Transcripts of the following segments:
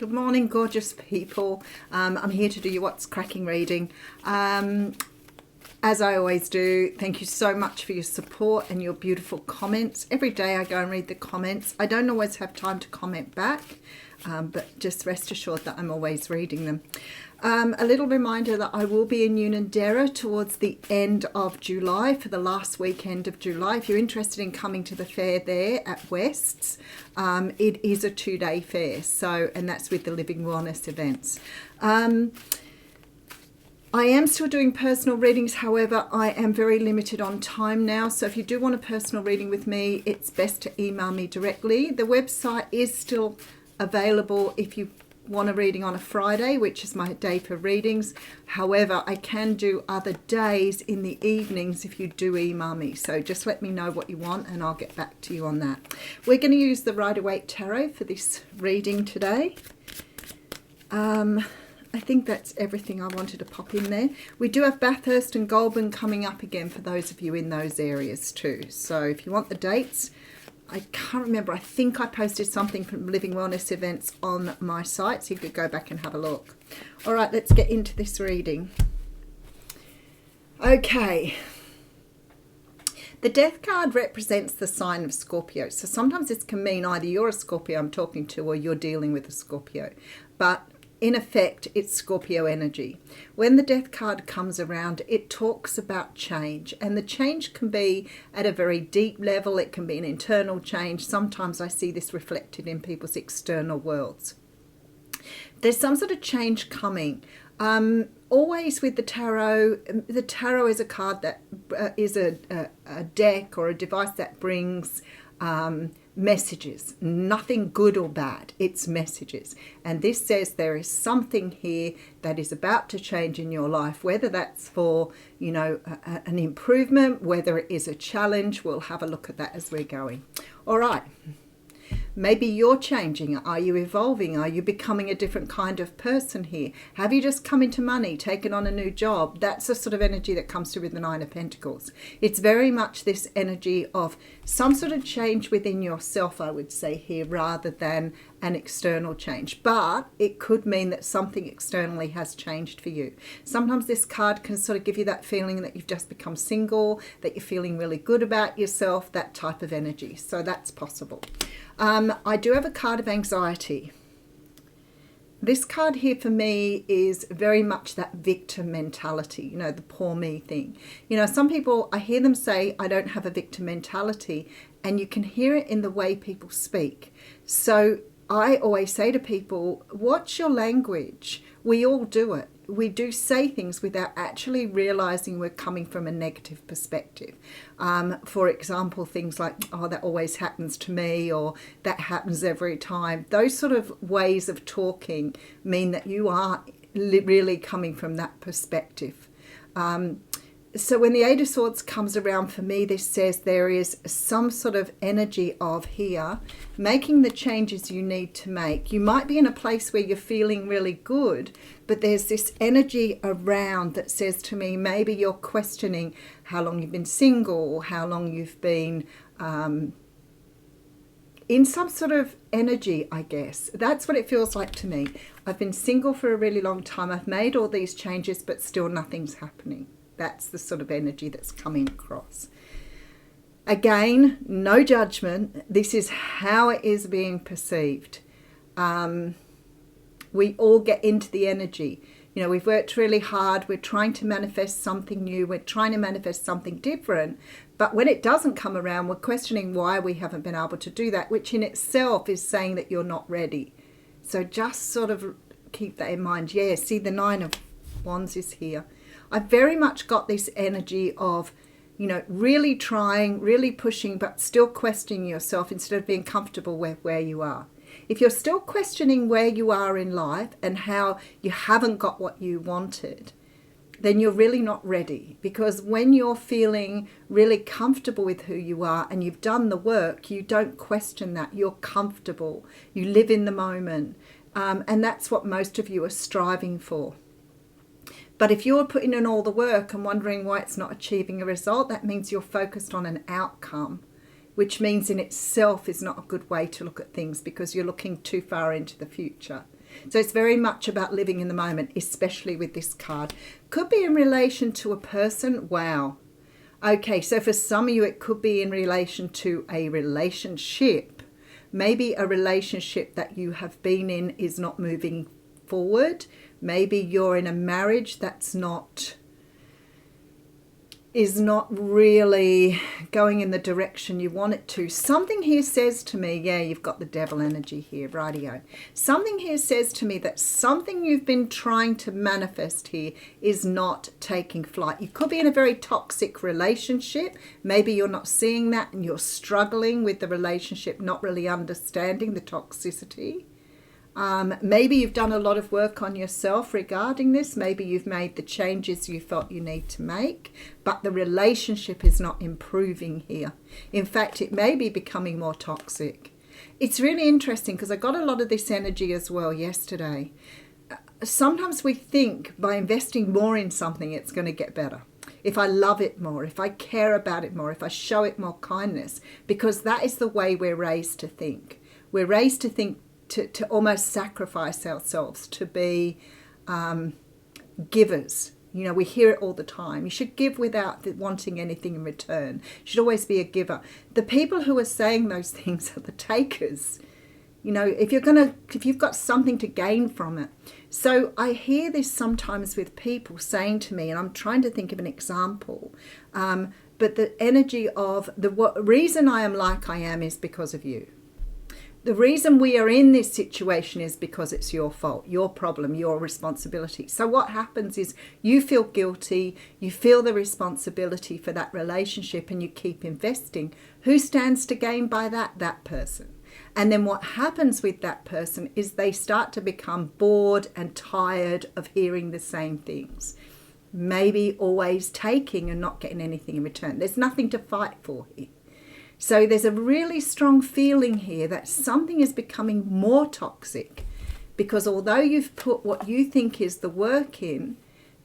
Good morning, gorgeous people. I'm here to do your What's Cracking reading. As I always do, thank you so much for your support and your beautiful comments. Every day I go and read the comments. I don't always have time to comment back, but just rest assured that I'm always reading them. A little reminder that I will be in Unanderra towards the end of July, for the last weekend of July. If you're interested in coming to the fair there at West's, it is a 2-day fair, and that's with the Living Wellness events. I am still doing personal readings, however, I am very limited on time now. So if you do want a personal reading with me, it's best to email me directly. The website is still available if you want a reading on a Friday, which is my day for readings. However, I can do other days in the evenings if you do email me. So just let me know what you want and I'll get back to you on that. We're going to use the Rider-Waite Tarot for this reading today. I think that's everything I wanted to pop in there. We do have Bathurst and Goulburn coming up again for those of you in those areas too. So if you want the dates, I can't remember. I think I posted something from Living Wellness events on my site, so you could go back and have a look. All right, let's get into this reading. Okay. The Death card represents the sign of Scorpio. So sometimes this can mean either you're a Scorpio I'm talking to or you're dealing with a Scorpio. But in effect, it's Scorpio energy. When the Death card comes around, it talks about change. And the change can be at a very deep level. It can be an internal change. Sometimes I see this reflected in people's external worlds. There's some sort of change coming. Always with the tarot is a card that is a deck or a device that brings messages, nothing good or bad, it's messages. And this says there is something here that is about to change in your life, whether that's for, an improvement, whether it is a challenge. We'll have a look at that as we're going. All right. Maybe you're changing. Are you evolving? Are you becoming a different kind of person here? Have you just come into money, taken on a new job? That's the sort of energy that comes through with the Nine of Pentacles. It's very much this energy of some sort of change within yourself, I would say here, rather than an external change. But it could mean that something externally has changed for you. Sometimes this card can sort of give you that feeling that you've just become single, that you're feeling really good about yourself, that type of energy. So that's possible. I do have a card of anxiety. This card here for me is very much that victim mentality, the poor me thing. Some people, I hear them say, I don't have a victim mentality, and you can hear it in the way people speak. So I always say to people, watch your language. We all do it. We do say things without actually realizing we're coming from a negative perspective. For example, things like, oh, that always happens to me, or that happens every time. Those sort of ways of talking mean that you are really coming from that perspective. So when the Eight of Swords comes around, for me, this says there is some sort of energy of here, making the changes you need to make. You might be in a place where you're feeling really good, but there's this energy around that says to me, maybe you're questioning how long you've been single, or how long you've been in some sort of energy, I guess. That's what it feels like to me. I've been single for a really long time. I've made all these changes, but still nothing's happening. That's the sort of energy that's coming across. Again, no judgment. This is how it is being perceived. We all get into the energy. We've worked really hard. We're trying to manifest something new. We're trying to manifest something different. But when it doesn't come around, we're questioning why we haven't been able to do that, which in itself is saying that you're not ready. So just sort of keep that in mind. Yeah, see, the Nine of Wands is here. I've very much got this energy of, really trying, really pushing, but still questioning yourself instead of being comfortable with where you are. If you're still questioning where you are in life and how you haven't got what you wanted, then you're really not ready. Because when you're feeling really comfortable with who you are and you've done the work, you don't question that. You're comfortable. You live in the moment. And that's what most of you are striving for. But if you're putting in all the work and wondering why it's not achieving a result, that means you're focused on an outcome, which means in itself is not a good way to look at things, because you're looking too far into the future. So it's very much about living in the moment, especially with this card. Could be in relation to a person. Wow. Okay, so for some of you, it could be in relation to a relationship. Maybe a relationship that you have been in is not moving forward. Maybe you're in a marriage that's is not really going in the direction you want it to. Something here says to me, yeah, you've got the devil energy here, rightio. Something here says to me that something you've been trying to manifest here is not taking flight. You could be in a very toxic relationship. Maybe you're not seeing that and you're struggling with the relationship, not really understanding the toxicity. Maybe you've done a lot of work on yourself regarding this. Maybe you've made the changes you felt you need to make, but the relationship is not improving here. In fact, it may be becoming more toxic. It's really interesting because I got a lot of this energy as well yesterday. Sometimes we think by investing more in something, it's going to get better. If I love it more, if I care about it more, if I show it more kindness, because that is the way we're raised to think. We're raised to think to almost sacrifice ourselves, to be givers. You know, we hear it all the time. You should give without wanting anything in return. You should always be a giver. The people who are saying those things are the takers. You know, if you've got something to gain from it. So I hear this sometimes with people saying to me, and I'm trying to think of an example, but the energy of reason I am like I am is because of you. The reason we are in this situation is because it's your fault, your problem, your responsibility. So what happens is you feel guilty, you feel the responsibility for that relationship, and you keep investing. Who stands to gain by that? That person. And then what happens with that person is they start to become bored and tired of hearing the same things. Maybe always taking and not getting anything in return. There's nothing to fight for here. So there's a really strong feeling here that something is becoming more toxic, because although you've put what you think is the work in,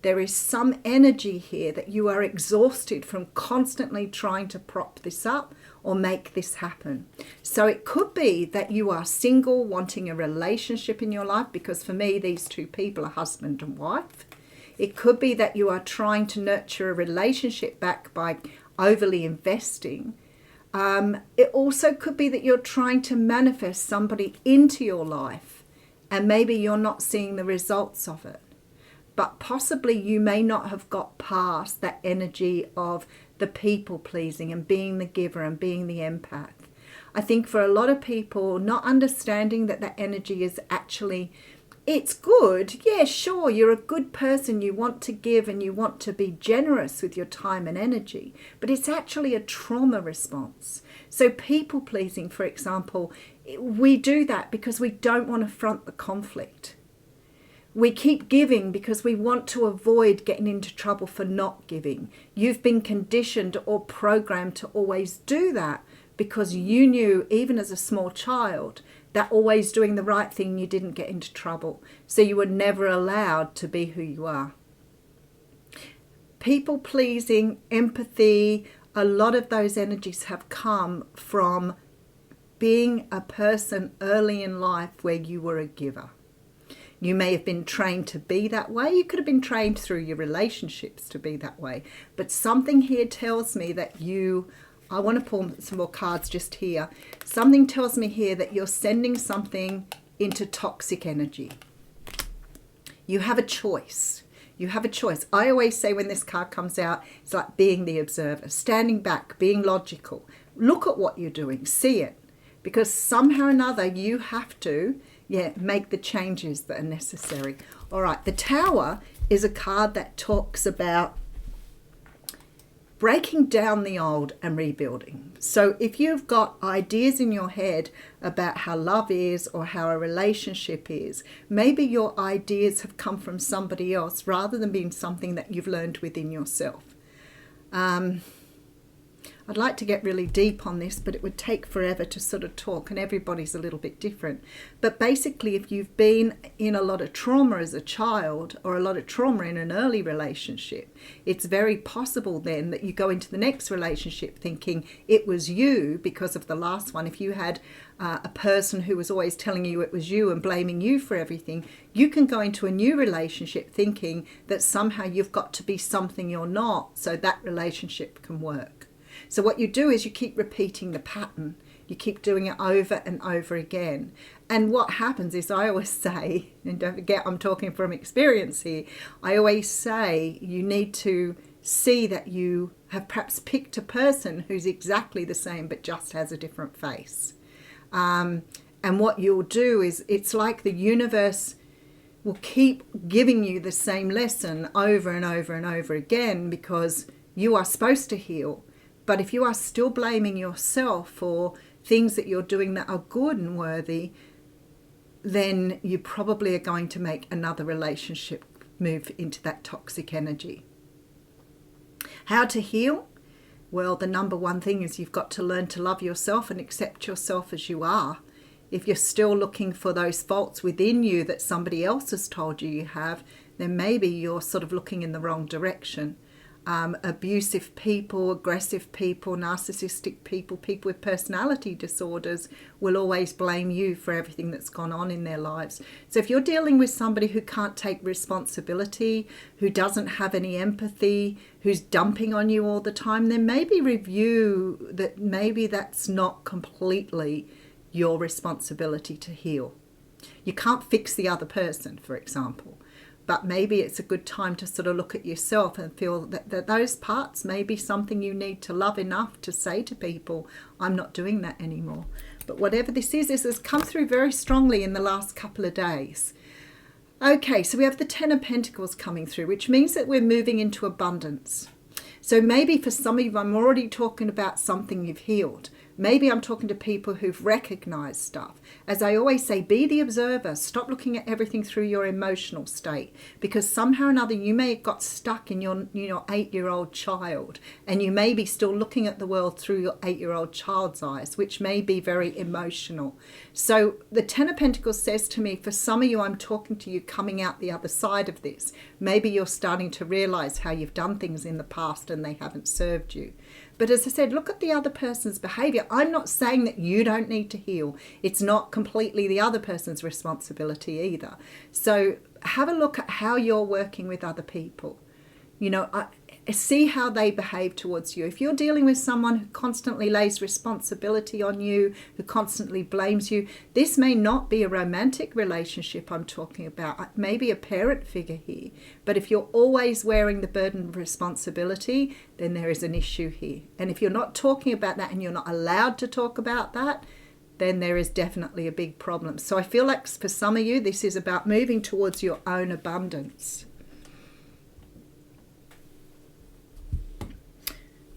there is some energy here that you are exhausted from constantly trying to prop this up or make this happen. So it could be that you are single, wanting a relationship in your life, because for me, these two people are husband and wife. It could be that you are trying to nurture a relationship back by overly investing. It also could be that you're trying to manifest somebody into your life, and maybe you're not seeing the results of it. But possibly you may not have got past that energy of the people pleasing and being the giver and being the empath. I think for a lot of people, not understanding that energy is actually, it's good. Yeah, sure, you're a good person. You want to give and you want to be generous with your time and energy, but it's actually a trauma response. So people pleasing, for example, we do that because we don't want to front the conflict. We keep giving because we want to avoid getting into trouble for not giving. You've been conditioned or programmed to always do that because you knew, even as a small child, that always doing the right thing, you didn't get into trouble. So you were never allowed to be who you are. People pleasing, empathy, a lot of those energies have come from being a person early in life where you were a giver. You may have been trained to be that way. You could have been trained through your relationships to be that way. But something here tells me that I want to pull some more cards just here. Something tells me here that you're sending something into toxic energy. You have a choice. You have a choice. I always say when this card comes out, it's like being the observer, standing back, being logical. Look at what you're doing, see it. Because somehow or another you have to make the changes that are necessary. All right, the Tower is a card that talks about breaking down the old and rebuilding. So if you've got ideas in your head about how love is or how a relationship is, maybe your ideas have come from somebody else rather than being something that you've learned within yourself. I'd like to get really deep on this, but it would take forever to sort of talk, and everybody's a little bit different. But basically, if you've been in a lot of trauma as a child or a lot of trauma in an early relationship, it's very possible then that you go into the next relationship thinking it was you because of the last one. If you had a person who was always telling you it was you and blaming you for everything, you can go into a new relationship thinking that somehow you've got to be something you're not so that relationship can work. So what you do is you keep repeating the pattern. You keep doing it over and over again. And what happens is, I always say, and don't forget I'm talking from experience here, I always say you need to see that you have perhaps picked a person who's exactly the same but just has a different face. And what you'll do is, it's like the universe will keep giving you the same lesson over and over and over again, because you are supposed to heal. But if you are still blaming yourself for things that you're doing that are good and worthy, then you probably are going to make another relationship move into that toxic energy. How to heal? Well, the number one thing is you've got to learn to love yourself and accept yourself as you are. If you're still looking for those faults within you that somebody else has told you have, then maybe you're sort of looking in the wrong direction. Abusive people, aggressive people, narcissistic people, people with personality disorders will always blame you for everything that's gone on in their lives. So if you're dealing with somebody who can't take responsibility, who doesn't have any empathy, who's dumping on you all the time, then maybe review that maybe that's not completely your responsibility to heal. You can't fix the other person, for example. But maybe it's a good time to sort of look at yourself and feel that those parts may be something you need to love enough to say to people, I'm not doing that anymore. But whatever this is, this has come through very strongly in the last couple of days. Okay, so we have the Ten of Pentacles coming through, which means that we're moving into abundance. So maybe for some of you, I'm already talking about something you've healed. Maybe I'm talking to people who've recognized stuff. As I always say, be the observer. Stop looking at everything through your emotional state, because somehow or another you may have got stuck in your 8-year-old child, and you may be still looking at the world through your 8-year-old child's eyes, which may be very emotional. So the Ten of Pentacles says to me, for some of you, I'm talking to you coming out the other side of this. Maybe you're starting to realize how you've done things in the past and they haven't served you. But as I said, look at the other person's behavior. I'm not saying that you don't need to heal. It's not completely the other person's responsibility either. So have a look at how you're working with other people. See how they behave towards you. If you're dealing with someone who constantly lays responsibility on you, who constantly blames you, this may not be a romantic relationship I'm talking about. Maybe a parent figure here. But if you're always wearing the burden of responsibility, then there is an issue here. And if you're not talking about that and you're not allowed to talk about that, then there is definitely a big problem. So I feel like for some of you, this is about moving towards your own abundance.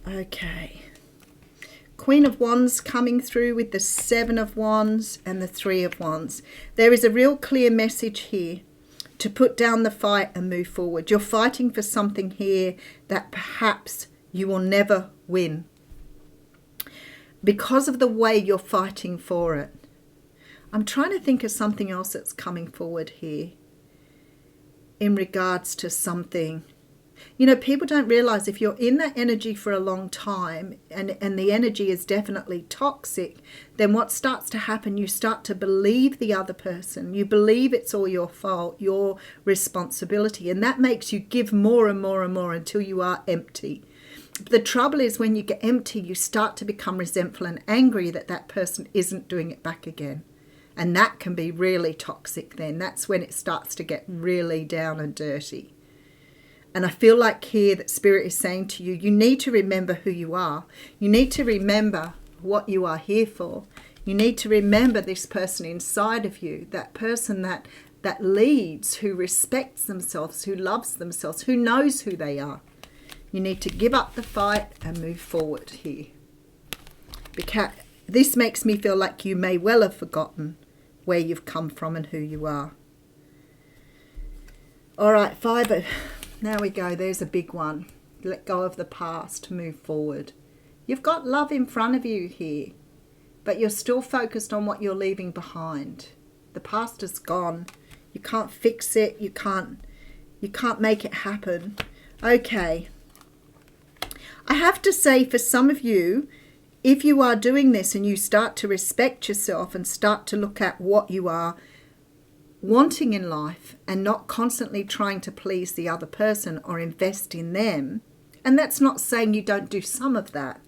Okay, Queen of Wands coming through with the Seven of Wands and the Three of Wands. There is a real clear message here to put down the fight and move forward. You're fighting for something here that perhaps you will never win because of the way you're fighting for it. I'm trying to think of something else that's coming forward here in regards to something. People don't realize if you're in that energy for a long time and the energy is definitely toxic, then what starts to happen, you start to believe the other person. You believe it's all your fault, your responsibility. And that makes you give more and more and more until you are empty. The trouble is when you get empty, you start to become resentful and angry that that person isn't doing it back again. And that can be really toxic then. That's when it starts to get really down and dirty. And I feel like here that Spirit is saying to you, you need to remember who you are. You need to remember what you are here for. You need to remember this person inside of you, that person that leads, who respects themselves, who loves themselves, who knows who they are. You need to give up the fight and move forward here. Because this makes me feel like you may well have forgotten where you've come from and who you are. All right, Five. Now we go. There's a big one. Let go of the past, move forward. You've got love in front of you here, but you're still focused on what you're leaving behind. The past is gone. You can't fix it. You can't make it happen. Okay. I have to say, for some of you, if you are doing this and you start to respect yourself and start to look at what you are wanting in life and not constantly trying to please the other person or invest in them, and that's not saying you don't do some of that,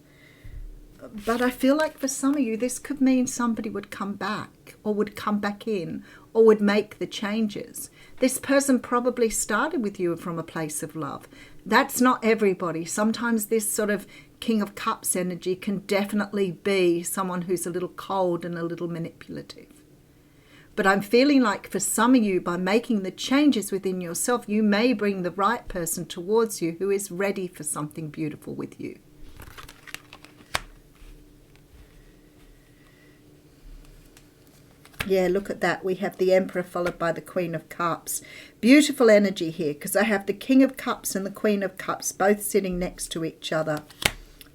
but I feel like for some of you, this could mean somebody would come back or would come back in or would make the changes. This person probably started with you from a place of love. That's not everybody. Sometimes this sort of King of Cups energy can definitely be someone who's a little cold and a little manipulative. But I'm feeling like for some of you, by making the changes within yourself, you may bring the right person towards you who is ready for something beautiful with you. Yeah, look at that. We have the Emperor followed by the Queen of Cups. Beautiful energy here, because I have the King of Cups and the Queen of Cups both sitting next to each other.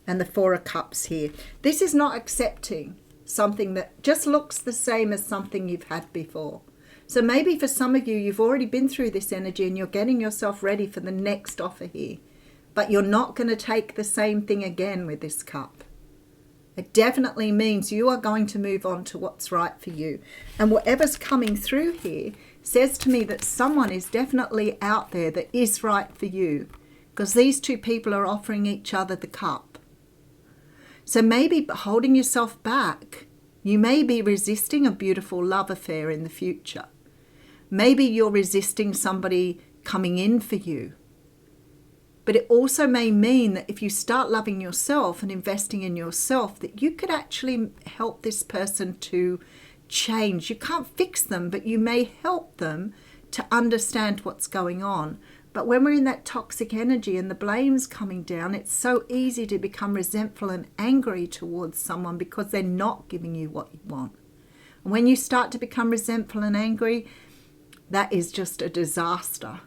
And the Four of Cups here. This is not accepting something that just looks the same as something you've had before. So maybe for some of you, you've already been through this energy and you're getting yourself ready for the next offer here. But you're not going to take the same thing again with this cup. It definitely means you are going to move on to what's right for you. And whatever's coming through here says to me that someone is definitely out there that is right for you, because these two people are offering each other the cup. So maybe holding yourself back, you may be resisting a beautiful love affair in the future. Maybe you're resisting somebody coming in for you. But it also may mean that if you start loving yourself and investing in yourself, that you could actually help this person to change. You can't fix them, but you may help them to understand what's going on. But when we're in that toxic energy and the blame's coming down, it's so easy to become resentful and angry towards someone because they're not giving you what you want. And when you start to become resentful and angry, that is just a disaster,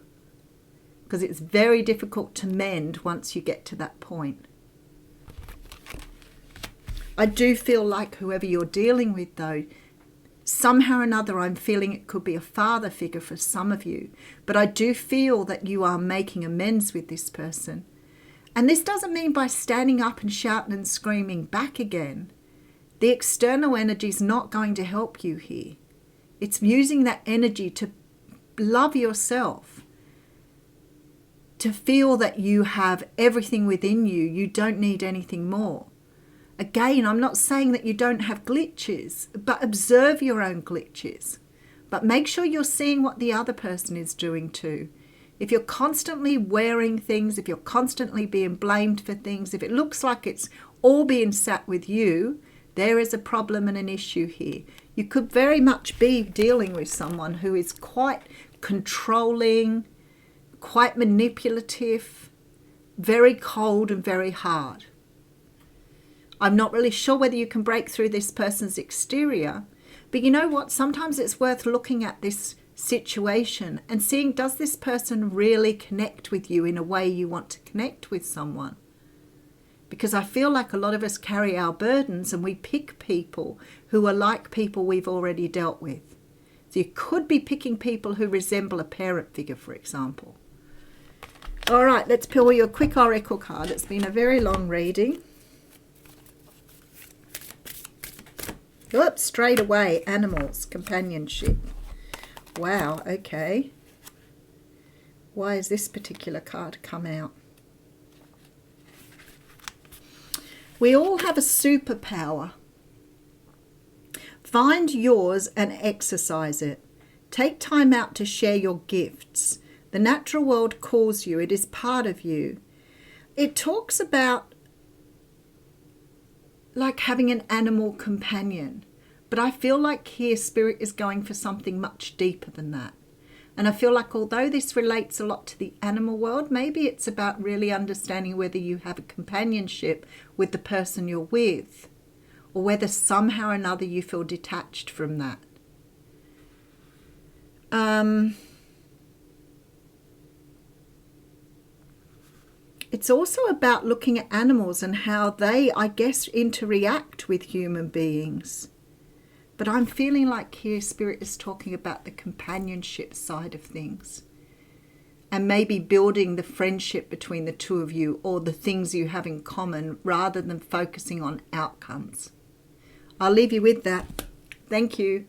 because it's very difficult to mend once you get to that point. I do feel like whoever you're dealing with, though, somehow or another, I'm feeling it could be a father figure for some of you. But I do feel that you are making amends with this person. And this doesn't mean by standing up and shouting and screaming back again. The external energy is not going to help you here. It's using that energy to love yourself, to feel that you have everything within you. You don't need anything more. Again, I'm not saying that you don't have glitches, but observe your own glitches. But make sure you're seeing what the other person is doing too. If you're constantly wearing things, if you're constantly being blamed for things, if it looks like it's all being sat with you, there is a problem and an issue here. You could very much be dealing with someone who is quite controlling, quite manipulative, very cold and very hard. I'm not really sure whether you can break through this person's exterior, but you know what? Sometimes it's worth looking at this situation and seeing, does this person really connect with you in a way you want to connect with someone? Because I feel like a lot of us carry our burdens and we pick people who are like people we've already dealt with. So you could be picking people who resemble a parent figure, for example. All right, let's pull you a quick oracle card. It's been a very long reading. Oops, straight away, animals, companionship. Wow, okay. Why has this particular card come out? We all have a superpower. Find yours and exercise it. Take time out to share your gifts. The natural world calls you. It is part of you. It talks about like having an animal companion. But I feel like here Spirit is going for something much deeper than that. And I feel like although this relates a lot to the animal world, maybe it's about really understanding whether you have a companionship with the person you're with, or whether somehow or another you feel detached from that. it's also about looking at animals and how they, I guess, interact with human beings. But I'm feeling like here Spirit is talking about the companionship side of things. And maybe building the friendship between the two of you, or the things you have in common, rather than focusing on outcomes. I'll leave you with that. Thank you.